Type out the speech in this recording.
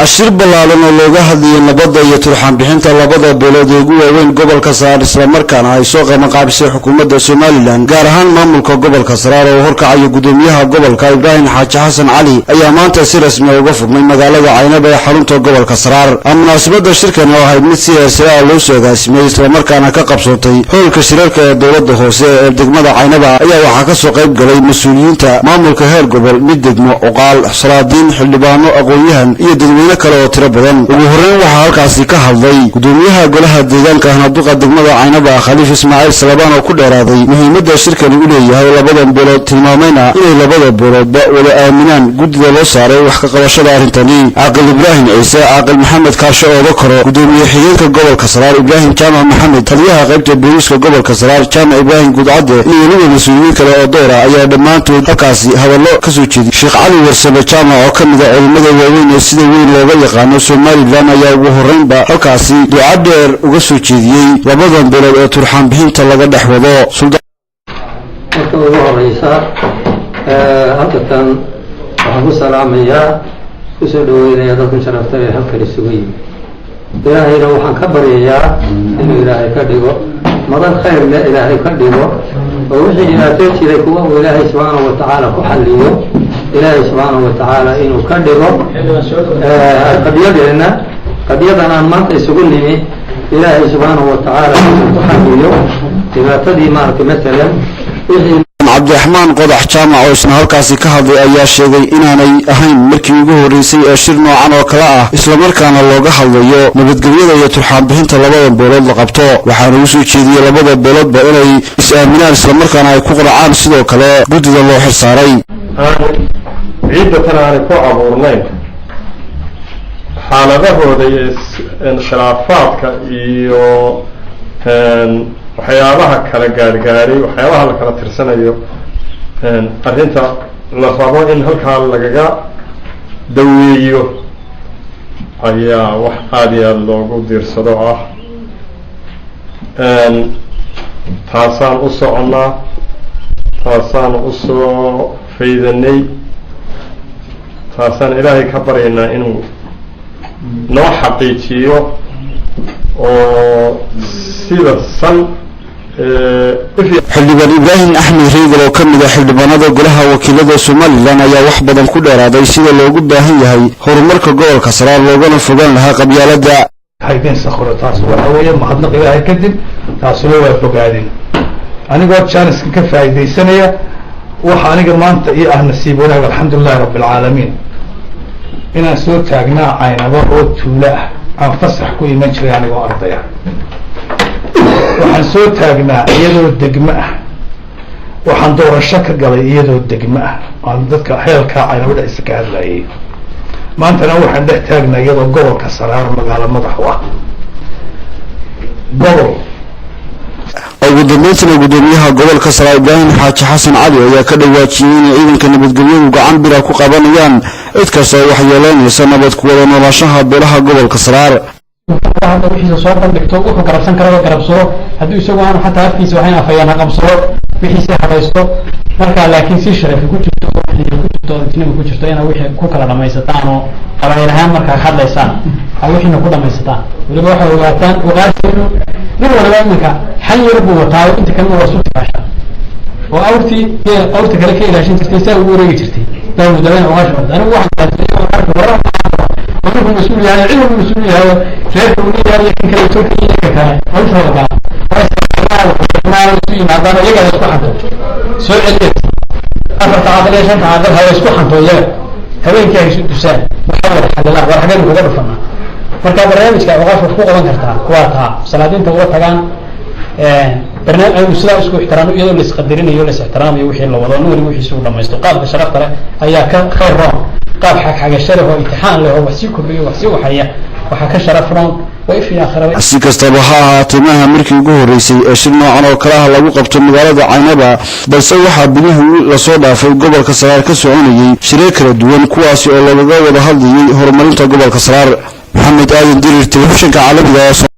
ashir balaalan oo looga hadlayay nabadda iyo turxaan bixinta labada beelood ee ugu waaweyn gobolka Saraar isla markaana ay soo qabanqaabisay xukuumadda Somaliland gaar ahaan maamulka gobolka Saraar oo horkacayo gudoomiyaha gobolka Ibrahim Xaaji Xasan Cali ayaa maanta si rasmi ah uga furmay magaalada Caynaba ee xarunta gobolka Saraar. Munaasabadda shirkan oo ahayd mid siyaasi ah loo soo agaasimay isla markaana ka qabsatay hoolka shirarka ee dowladda hoose ee degmada Caynaba ayaa waxaa ka soo qayb galay mas'uuliyiinta maamulka heer gobol mid degmo oqaal salaadiin xildhibaano aqoon-yahan iyo dadweyne kale oo tiro badan. ugu horeyn waxaa halkaasi ka hadlay gudoomiyaha golaha deegaanka Hanaduqa degmada Caynaba Khaliif Ismaaciil Salabaan oo ku dheeraaday muhiimadda shirkani u leeyahay labadan beelood tilmaamayna inay labada beeloodba wada aaminaan guddida loo saaray wax ka qabashada arrintani. Caaqil Ibrahim Ciise Caaqil Maxamed Kaasho oo koro gudoomiyaha xigeenka gobolka Saraar Ibrahim Jaamac Maxamed taliyaha qaybta booliska gobolka Saraar Jaamac Ibrahim Gudcade iyo mas'uuliyiin kale oo door ah ayaa dhammaantood halkaasi hadallo ka soo jeediyay. Sheekh Cali Warsame Jaamac oo ka mid ah culimada waaweyn ee sida weyn looga yaqaano Somaliland ayaa ugu horeynba halkaasi duco dheer uga soo jeediyay labadan beelood ee turxaan bixinta laga dhex wado. marka ugu horeysa halkan waxaan ku salaamayaa ku soo dhaweynaya dadka sharafta ee halkan isugu yimid. ilaahayna waxaan ka baryayaa inuu ilaahay ka dhigo madan khayr leh ilaahay ka dhigo oo wixii ilaahay jiray kuwa uu ilaahay subhanahu wa ta'ala ku xalliyo ilaahay subhanahu wa ta'ala inuu ka dhigo qadiyadan maanta isugu nimi ilaahay subhanahu wa ta'ala ku xalliyo dhibaatadii maartay mesela wixii Cabdiraxmaan Qodax Jaamac oo isna halkaasi ka hadlay ayaa sheegay inaanay ahayn markii ugu horeysay ee shir noocan oo kala ah isla markaana looga hadlayo nabadgelyada iyo turxaan bixinta labada beelood la qabto. waxaana uu soo jeediyay labada beeloodba inay is-aaminaan isla markaana ay ku quracaan sidoo kale guddida loo xirsaaray. ciidda tan aanay ku abuurnayn xaaladahooda iyo khilaafaadka iyo waxyaabaha kala gaargaaray waxyaabaha la kala tirsanayo arrinta la rabo in halkaa lagaga daweeyo ayaa wax aada iyo aada loogu diirsado ah. taasaan u soconnaa, taasaan usoo faydanay, taasaan ilaahay ka baryaynaa inuu noo xaqiijiyo oo sida san xildhibaan Ibrahim Axmed Reegal oo ka mid ah xildhibaanada golaha wakiilada Somaliland ayaa wax badan ku dheeraaday sida loogu baahan yahay horumarka gobolka Saraar loogana fogaan lahaa qabyaaladda. haydeen sakhro taas waxa weeye mahadnaq ilaahay kadib taasuna waa fogaadeen anigoo jaaniska ka faa'iideysanaya waxa aniga maanta ii ah nasiib wanaag alxamdulillahi rabbil caalamiin inaan soo taagnaa Caynaba oo tuulo ah aan fasax ku iman jiray anigoo ardaya. waxaan soo taagnaa iyadoo degmo ah, waxaan doorasho ka galay iyadoo degmo ah aan dadka heelka Caynaba dhexdiisa ka hadlayay. maantana waxaan dhex taagnaa iyadoo gobolka Saraar magaalo madax u ah gobol. ugu dambeyntii gudoomiyaha gobolka Saraar Ibrahim Xaaji Xasan Cali ayaa ka dhawaajiyay in ciidanka nabadgelyadu gacan bir ah ku qabanayaan cid kasta oo waxyeeleynaysa nabad ku wada noolaanshaha beelaha gobolka Saraar. hadda wixii soo bandhigto wuxuu garabsan karo garabsado haddii isagu aan xataa afkiisa waxayna afayaan qabsado wixiisa hadaysto marka laakiin si sharaf ku jirto inuu ku jirto inaa wixii ku kala dhamaysataan oo qabayl ahaan markaa hadlaysaan wixiina ku dhamaysataan waliba waxa ogaataan ogaasinu nin walba iminka xal yar buu wataa inta kalena waa suuqaasha oo awrtii kale ka ilaashin jirtay saa ugu wareegi jirtay dawladana ogaash anigu waxaan مسؤول يعني علم مسؤول هذا غير مسؤول لكن كان تركي كان أول شيء كان ما يسوي ما كان يقعد يسكح عنده سؤال عليك أفر تعاطى ليش أنت عادل هذا يسكح عنده يا هذين كان يسوي تسال محاول حل الله وحاجة من غير فما فكان برنامج كان وقف فوق من كرتها قواتها سنتين توقف كان برنامج المسؤول يسكح احترامه يدور لسقدرين يدور لساحترام يوحي الله والله نور يوحي سوى لما يستقال بشرف ترى أيها كان خير رام قاب حاجة شرف وامتحان له وحسي كله وحسي وحياة وحكى شرف رام وإيش في آخر si kastaba ha ahaatee maaha markii ugu horeysay ee shir noocan oo kale ah lagu qabto magaalada Caynaba balse waxaa bilihii la soo dhaafay gobolka Saraar ka soconayay shirar kala duwan kuwaasi oo lagaga wada hadlayay horumarinta gobolka Saraar. Maxamed Aadan Dirir, telefishinka caalamiga ah.